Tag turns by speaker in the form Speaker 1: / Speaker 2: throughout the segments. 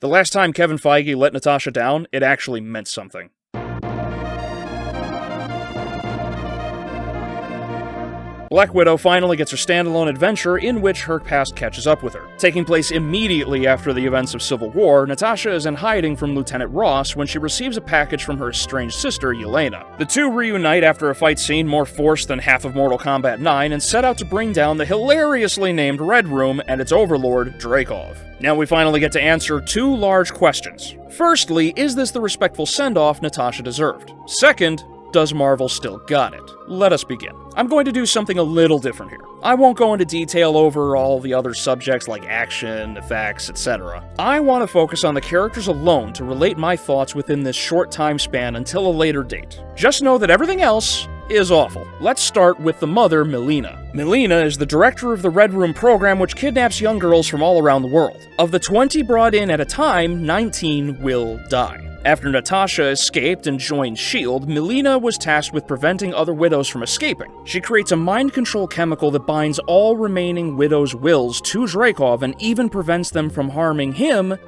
Speaker 1: The last time Kevin Feige let Natasha down, it actually meant something. Black Widow finally gets her standalone adventure in which her past catches up with her. Taking place immediately after the events of Civil War, Natasha is in hiding from Lieutenant Ross when she receives a package from her estranged sister, Yelena. The two reunite after a fight scene more forced than half of Mortal Kombat 9 and set out to bring down the hilariously named Red Room and its overlord, Dreykov. Now we finally get to answer two large questions. Firstly, is this the respectful send-off Natasha deserved? Second, does Marvel still got it? Let us begin. I'm going to do something a little different here. I won't go into detail over all the other subjects like action, effects, etc. I want to focus on the characters alone to relate my thoughts within this short time span until a later date. Just know that everything else is awful. Let's start with the mother, Melina. Melina is the director of the Red Room program, which kidnaps young girls from all around the world. Of the 20 brought in at a time, 19 will die. After Natasha escaped and joined S.H.I.E.L.D., Melina was tasked with preventing other widows from escaping. She creates a mind control chemical that binds all remaining widows' wills to Dreykov and even prevents them from harming him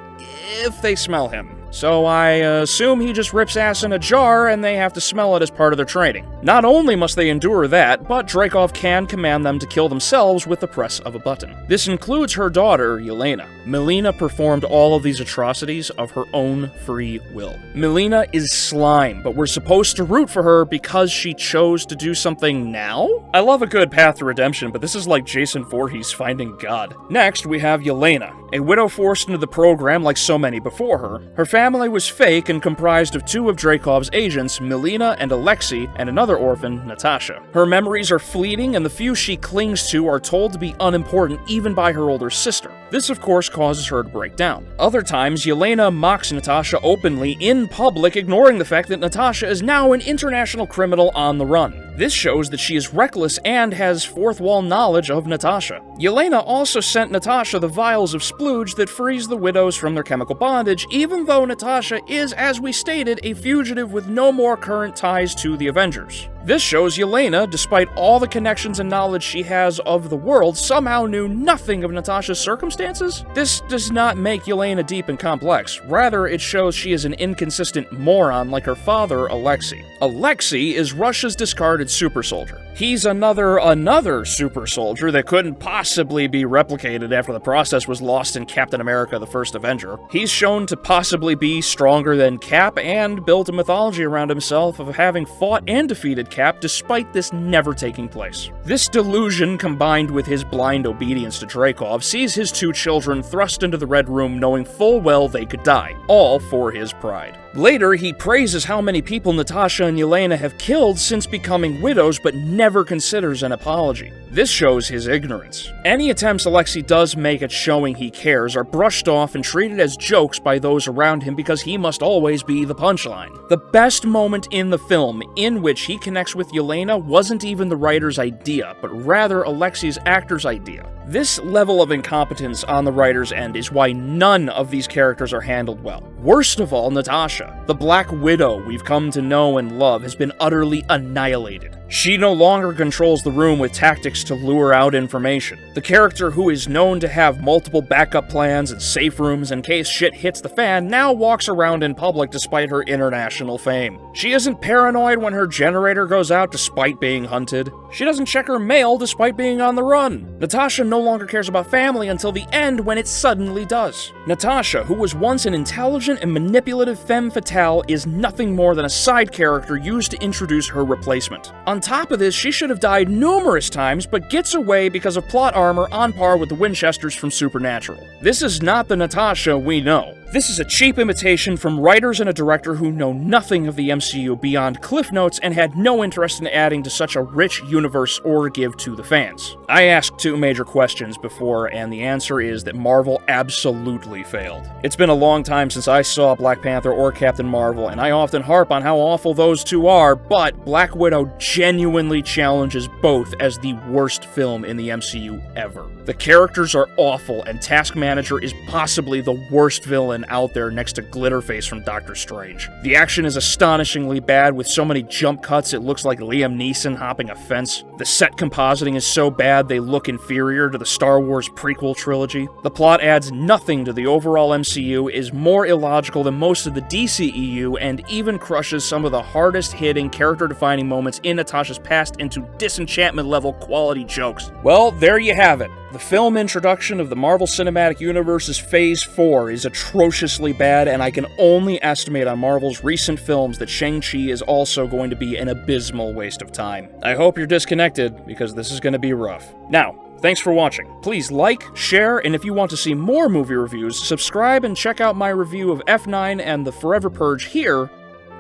Speaker 1: if they smell him. So I assume he just rips ass in a jar and they have to smell it as part of their training. Not only must they endure that, but Dreykov can command them to kill themselves with the press of a button. This includes her daughter, Yelena. Melina performed all of these atrocities of her own free will. Melina is slime, but we're supposed to root for her because she chose to do something now? I love a good path to redemption, but this is like Jason Voorhees finding God. Next, we have Yelena, a widow forced into the program like so many before her. Her family was fake and comprised of two of Dreykov's agents, Melina and Alexi, and another orphan, Natasha. Her memories are fleeting, and the few she clings to are told to be unimportant even by her older sister. This, of course, causes her to break down. Other times, Yelena mocks Natasha openly in public, ignoring the fact that Natasha is now an international criminal on the run. This shows that she is reckless and has fourth-wall knowledge of Natasha. Yelena also sent Natasha the vials of splooge that frees the widows from their chemical bondage, even though Natasha is, as we stated, a fugitive with no more current ties to the Avengers. This shows Yelena, despite all the connections and knowledge she has of the world, somehow knew nothing of Natasha's circumstances? This does not make Yelena deep and complex. Rather, it shows she is an inconsistent moron like her father, Alexi. Alexi is Russia's discarded super soldier. He's another super soldier that couldn't possibly be replicated after the process was lost in Captain America: The First Avenger. He's shown to possibly be stronger than Cap and built a mythology around himself of having fought and defeated Cap despite this never taking place. This delusion, combined with his blind obedience to Dreykov, sees his two children thrust into the Red Room knowing full well they could die, all for his pride. Later, he praises how many people Natasha and Yelena have killed since becoming widows, but never considers an apology. This shows his ignorance. Any attempts Alexi does make at showing he cares are brushed off and treated as jokes by those around him because he must always be the punchline. The best moment in the film in which he connects with Yelena wasn't even the writer's idea, but rather Alexi's actor's idea. This level of incompetence on the writer's end is why none of these characters are handled well. Worst of all, Natasha, the Black Widow we've come to know and love, has been utterly annihilated. She no longer controls the room with tactics to lure out information. The character who is known to have multiple backup plans and safe rooms in case shit hits the fan now walks around in public despite her international fame. She isn't paranoid when her generator goes out despite being hunted. She doesn't check her mail despite being on the run. Natasha no longer cares about family until the end when it suddenly does. Natasha, who was once an intelligent and manipulative femme fatale, is nothing more than a side character used to introduce her replacement. On top of this, she should have died numerous times, but gets away because of plot armor on par with the Winchesters from Supernatural. This is not the Natasha we know. This is a cheap imitation from writers and a director who know nothing of the MCU beyond cliff notes and had no interest in adding to such a rich universe or give to the fans. I asked two major questions before, and the answer is that Marvel absolutely failed. It's been a long time since I saw Black Panther or Captain Marvel, and I often harp on how awful those two are, but Black Widow genuinely challenges both as the worst worst film in the MCU ever. The characters are awful, and Task Manager is possibly the worst villain out there next to Glitterface from Doctor Strange. The action is astonishingly bad, with so many jump cuts it looks like Liam Neeson hopping a fence. The set compositing is so bad they look inferior to the Star Wars prequel trilogy. The plot adds nothing to the overall MCU, is more illogical than most of the DCEU, and even crushes some of the hardest-hitting, character-defining moments in Natasha's past into disenchantment-level quality jokes. Well, there you have it. The film introduction of the Marvel Cinematic Universe's Phase 4 is atrociously bad, and I can only estimate on Marvel's recent films that Shang-Chi is also going to be an abysmal waste of time. I hope you're disconnected, because this is going to be rough. Now, thanks for watching. Please like, share, and if you want to see more movie reviews, subscribe and check out my review of F9 and The Forever Purge here,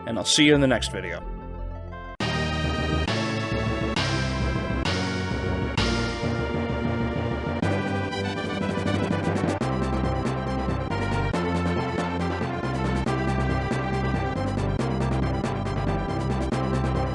Speaker 1: and I'll see you in the next video.